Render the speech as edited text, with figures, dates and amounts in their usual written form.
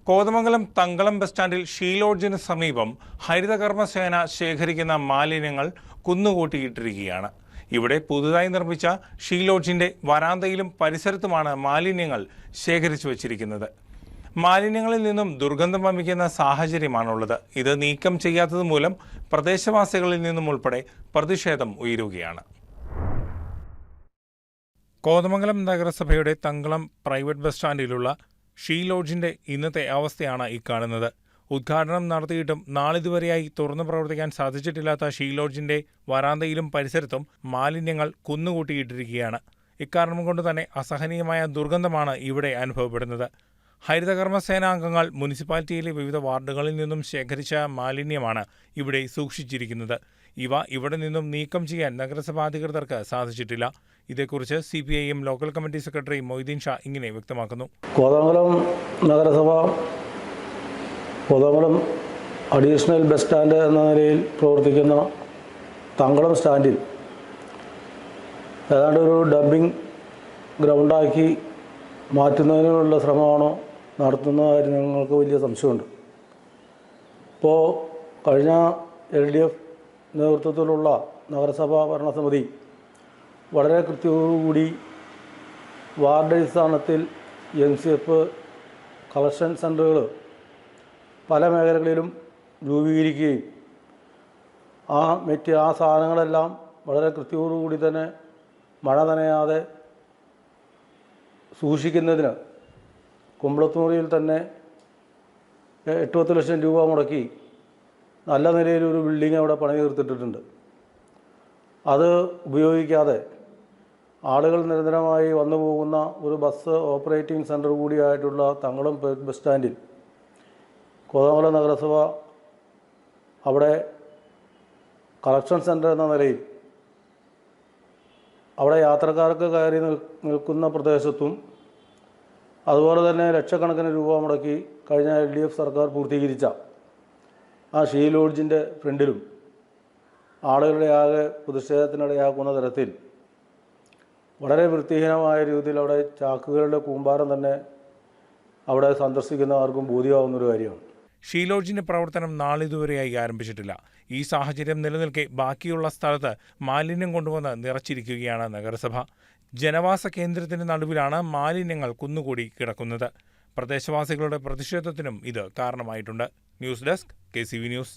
Kothamangalam Thankalam bus സ്റ്റാൻഡിൽ she ലോഡ്ജിന് സമീപം ഹരിതകർമ്മസേന ശേഖരിക്കുന്ന മാലിന്യങ്ങൾ കുന്നുകൂട്ടിയിട്ടിരിക്കുകയാണ്. ഇവിടെ പുതുതായി നിർമ്മിച്ച ഷീ ലോഡ്ജിന്റെ വരാന്തയിലും പരിസരത്തുമാണ് മാലിന്യങ്ങൾ ശേഖരിച്ചു വച്ചിരിക്കുന്നത്. മാലിന്യങ്ങളിൽ നിന്നും ദുർഗന്ധം വമിക്കുന്ന സാഹചര്യമാണുള്ളത്. ഇത് നീക്കം ചെയ്യാത്തത് മൂലം പ്രദേശവാസികളിൽ നിന്നും ഉൾപ്പെടെ പ്രതിഷേധം ഉയരുകയാണ്. കോതമംഗലം നഗരസഭയുടെ തങ്കളം പ്രൈവറ്റ് ബസ് സ്റ്റാൻഡിലുള്ള ഷീ ലോഡ്ജിന്റെ ഇന്നത്തെ അവസ്ഥയാണ് ഈ കാണുന്നത്. ഉദ്ഘാടനം നടത്തിയിട്ടും നാളിതുവരെയായി തുറന്നു പ്രവർത്തിക്കാൻ സാധിച്ചിട്ടില്ലാത്ത ഷീ ലോഡ്ജിന്റെ വരാന്തയിലും പരിസരത്തും മാലിന്യങ്ങൾ കുന്നുകൂട്ടിയിട്ടിരിക്കുകയാണ്. ഇക്കാരണം കൊണ്ട് തന്നെ അസഹനീയമായ ദുർഗന്ധമാണ് ഇവിടെ അനുഭവപ്പെടുന്നത്. ഹരിതകർമ്മസേനാംഗങ്ങൾ മുനിസിപ്പാലിറ്റിയിലെ വിവിധ വാർഡുകളിൽ നിന്നും ശേഖരിച്ച മാലിന്യമാണ് ഇവിടെ സൂക്ഷിച്ചിരിക്കുന്നത്. ഇവ ഇവിടെ നിന്നും നീക്കം ചെയ്യാൻ നഗരസഭാ അധികൃതർക്ക് സാധിച്ചിട്ടില്ല. ഇതേക്കുറിച്ച് CPIM local committee secretary Moideen Shah ഇങ്ങനെ വ്യക്തമാക്കുന്നു. കോതമംഗലം നഗരസഭ കോതമംഗലം അഡീഷണൽ ബസ് സ്റ്റാൻഡ് എന്ന നിലയിൽ പ്രവർത്തിക്കുന്ന തങ്കളം സ്റ്റാൻഡിൽ ഏതാണ്ട് ഒരു ഡംപിംഗ് ഗ്രൗണ്ടാക്കി മാറ്റുന്നതിനുള്ള ശ്രമമാണോ നടത്തുന്നതായി ഞങ്ങൾക്ക് വലിയ സംശയമുണ്ട്. ഇപ്പോൾ കഴിഞ്ഞ LDF നേതൃത്വത്തിലുള്ള നഗരസഭാ ഭരണസമിതി വളരെ കൃത്യതയോടുകൂടി വാർഡ് അടിസ്ഥാനത്തിൽ NCF കളക്ഷൻ സെൻ്ററുകൾ പല മേഖലകളിലും രൂപീകരിക്കുകയും ആ സാധനങ്ങളെല്ലാം വളരെ കൃത്യതയോടുകൂടി തന്നെ മഴ നനയാതെ സൂക്ഷിക്കുന്നതിന് കുമ്പളത്തുമുറിയിൽ തന്നെ 8-10 ലക്ഷം രൂപ മുടക്കി നല്ല നിലയിലൊരു ബിൽഡിംഗ് അവിടെ പണി തീർത്തിട്ടിട്ടുണ്ട്. അത് ഉപയോഗിക്കാതെ ആളുകൾ നിരന്തരമായി വന്നു പോകുന്ന ഒരു ബസ് ഓപ്പറേറ്റിംഗ് സെൻ്റർ കൂടിയായിട്ടുള്ള തങ്കളം ബസ് സ്റ്റാൻഡിൽ കോതമംഗലം നഗരസഭ അവിടെ കളക്ഷൻ സെൻ്റർ എന്ന നിലയിൽ അവിടെ യാത്രക്കാർക്ക് കയറി നിൽക്കുന്ന പ്രദേശത്തും അതുപോലെ തന്നെ ലക്ഷക്കണക്കിന് രൂപ മുടക്കി കഴിഞ്ഞ LDF സർക്കാർ പൂർത്തീകരിച്ച ആ ഷീ ലോഡ്ജിൻ്റെ ഫ്രണ്ടിലും ആളുകളുടെ ആകെ പ്രതിഷേധത്തിനിടയാക്കുന്ന തരത്തിൽ വളരെ വൃത്തിഹീനമായ രീതിയിൽ അവിടെ ചാക്കുകളുടെ കൂമ്പാരം തന്നെ അവിടെ സന്ദർശിക്കുന്നവർക്കും ബോധ്യമാവുന്നൊരു കാര്യമാണ്. ഷീ ലോഡ്ജിന്റെ പ്രവർത്തനം നാളിതുവരെയായി ആരംഭിച്ചിട്ടില്ല. ഈ സാഹചര്യം നിലനിൽക്കെ ബാക്കിയുള്ള സ്ഥലത്ത് മാലിന്യം കൊണ്ടുവന്ന് നിറച്ചിരിക്കുകയാണ് നഗരസഭ. ജനവാസ കേന്ദ്രത്തിന് നടുവിലാണ് മാലിന്യങ്ങൾ കുന്നുകൂടി കിടക്കുന്നത്. പ്രദേശവാസികളുടെ പ്രതിഷേധത്തിനും ഇത് കാരണമായിട്ടുണ്ട്. News desk KCV news.